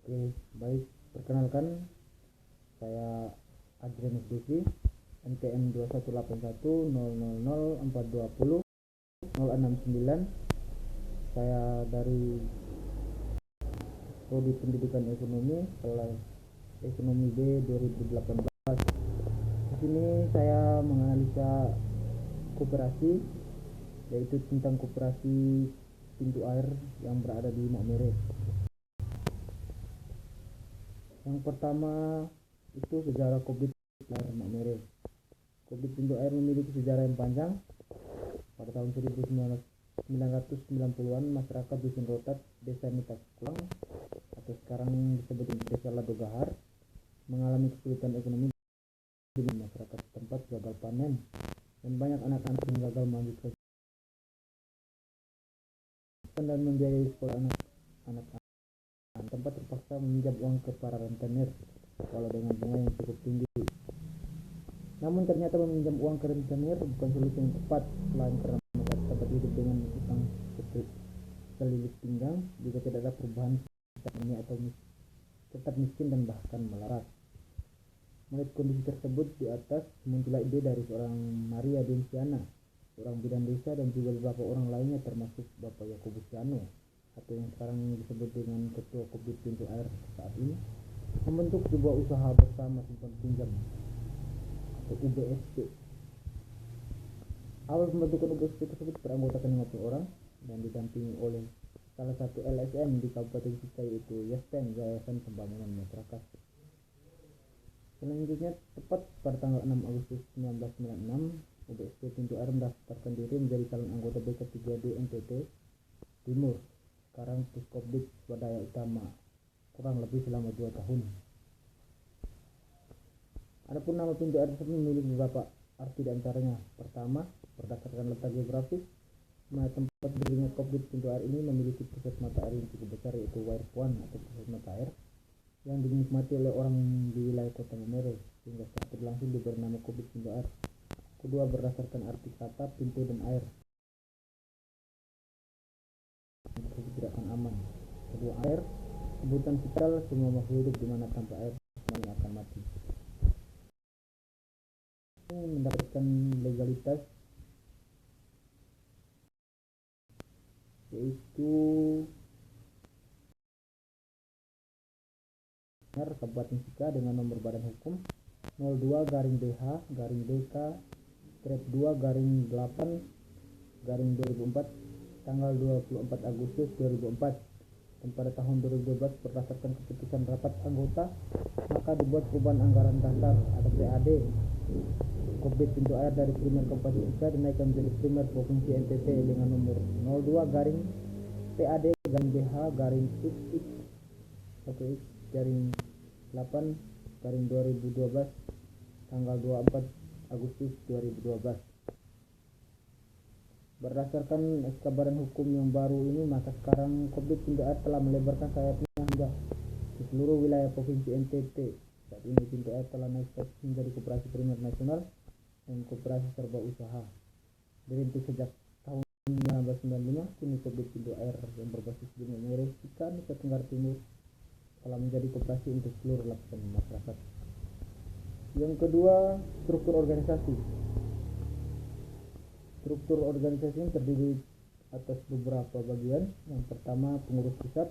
Oke, baik. Perkenalkan, saya Adrianus Dufi, NPM 2181000420 Saya dari Prodi Pendidikan Ekonomi, kelas Ekonomi B 2018. Di sini saya menganalisa koperasi, yaitu tentang koperasi pintu air yang berada di Maumere. Yang pertama itu sejarah Kobbit air Maumere. Kobbit pintu air memiliki sejarah yang panjang. Pada tahun 1990-an, masyarakat Dusun Rotat, Desa Nitakulang, atau sekarang disebut Desa Ladogahar, mengalami kesulitan ekonomi dengan masyarakat setempat gagal panen dan banyak anak-anak yang gagal melanjutkan dan membiayai sekolah anak-anak. Tempat terpaksa meminjam uang ke para rentenir, walau dengan bunga yang cukup tinggi. Namun ternyata meminjam uang ke rentenir bukan solusi yang tepat, selain karena masyarakat tempat hidup dengan utang selilit pinggang, juga tidak ada perubahan ini atau tetap miskin dan bahkan melarat. Melihat kondisi tersebut, di atas muncullah ide dari seorang Maria Densiana, seorang bidan desa, dan juga beberapa orang lainnya termasuk Bapak Yakobusiano, atau yang sekarang disebut dengan Ketua Kobbit Pintu Air saat ini, membentuk sebuah usaha bersama simpan pinjam atau UBSP. Awal pembentukan UBSP tersebut beranggotakan 50 orang dan didampingi oleh salah satu LSM di Kabupaten Sika, yaitu YASPEN, Yayasan Pembangunan Masyarakat. Selanjutnya, tepat pada tanggal 6 Agustus 1996, UBSP Pintu Air mendaftarkan diri menjadi calon anggota BK3D NTT Timur, sekarang Puskobbit Swadaya Utama, kurang lebih selama 2 tahun. Adapun nama pintu air tersebut memiliki beberapa arti, diantaranya: pertama, berdasarkan letak geografis, tempat berdirinya Kobbit Pintu Air ini memiliki pusat mata air yang cukup besar, yaitu Wairpuan atau pusat mata air yang dinikmati oleh orang di wilayah kota Maumere, sehingga secara tidak langsung diberi nama Kobbit Pintu Air. Kedua, berdasarkan arti kata pintu dan air, tidak akan aman. Kedua, air sebutan vital semua makhluk hidup, di mana tanpa air semuanya akan mati. Mendapatkan legalitas, yaitu Kabupaten Sika dengan nomor badan hukum 02-BH-2-8-2004 tanggal 24 Agustus 2004, dan pada tahun 2012 berdasarkan keputusan rapat anggota maka dibuat perubahan anggaran dasar atau PAD Kobbit Pintu Air dari Primer Kabupaten Sika dinaikkan menjadi Primer Provinsi NTT dengan nomor 02-PAD-BH-1X-8-2012 tanggal 24 Agustus 2012. Berdasarkan SK Badan Hukum yang baru ini, maka sekarang Kobbit Pintu Air telah melebarkan sayapnya hingga di seluruh wilayah Provinsi NTT. Saat ini Pintu Air telah naik status menjadi koperasi primer nasional dan koperasi serba usaha. Dirintis sejak tahun 1995, kini Kobbit Pintu Air yang berbasis di Maumere, Sika, Nusa Tenggara Timur telah menjadi koperasi untuk seluruh lapisan masyarakat. Yang kedua, struktur organisasi. Struktur organisasi ini terdiri atas beberapa bagian. Yang pertama, pengurus pusat,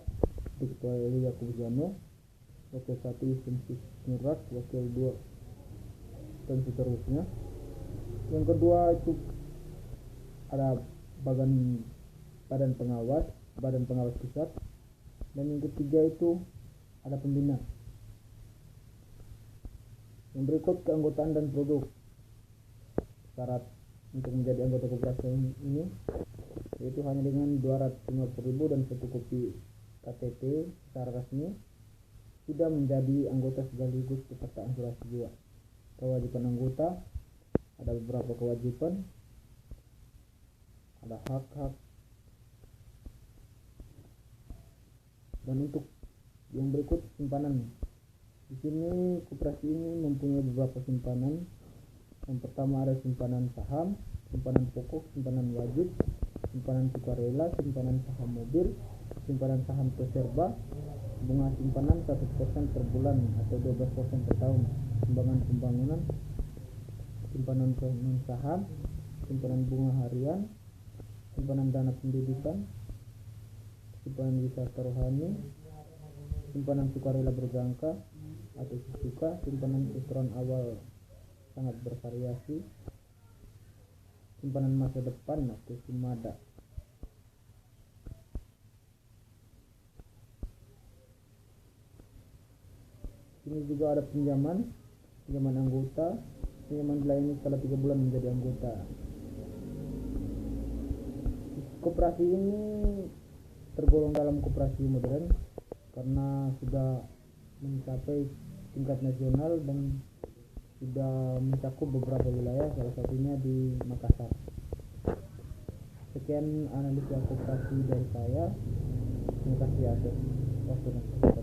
Ketua Yakobusiano, Wakil 1 Yusinus Nurat, Wakil 2, dan seterusnya. Yang kedua itu ada badan pengawas pusat, dan yang ketiga itu ada pembina. Yang berikut keanggotaan dan produk. Syarat untuk menjadi anggota koperasi ini yaitu hanya dengan 250.000 dan 1 kopi KTP secara resmi, tidak menjadi anggota sekaligus peserta asuransi jiwa. Kewajiban anggota, ada beberapa kewajiban, ada hak-hak, dan untuk yang berikut simpanan. Di sini koperasi ini mempunyai beberapa simpanan. Yang pertama ada simpanan saham, simpanan pokok, simpanan wajib, simpanan sukarela, simpanan saham mobil, simpanan saham peserba, bunga simpanan 1% per bulan atau 12% per tahun, sumbangan pembangunan, simpanan non saham, simpanan bunga harian, simpanan dana pendidikan, simpanan wisata rohani, simpanan sukarela berjangka atau suka, simpanan setoran awal sangat bervariasi, simpanan masa depan atau sumada. Ini juga ada pinjaman anggota, pinjaman dilayani setelah 3 bulan menjadi anggota. Koperasi ini tergolong dalam koperasi modern karena sudah mencapai tingkat nasional dan sudah mencakup beberapa wilayah, salah satunya di Makassar. Sekian analisa koperasi dari saya. Terima kasih atas waktu dan kesempatan.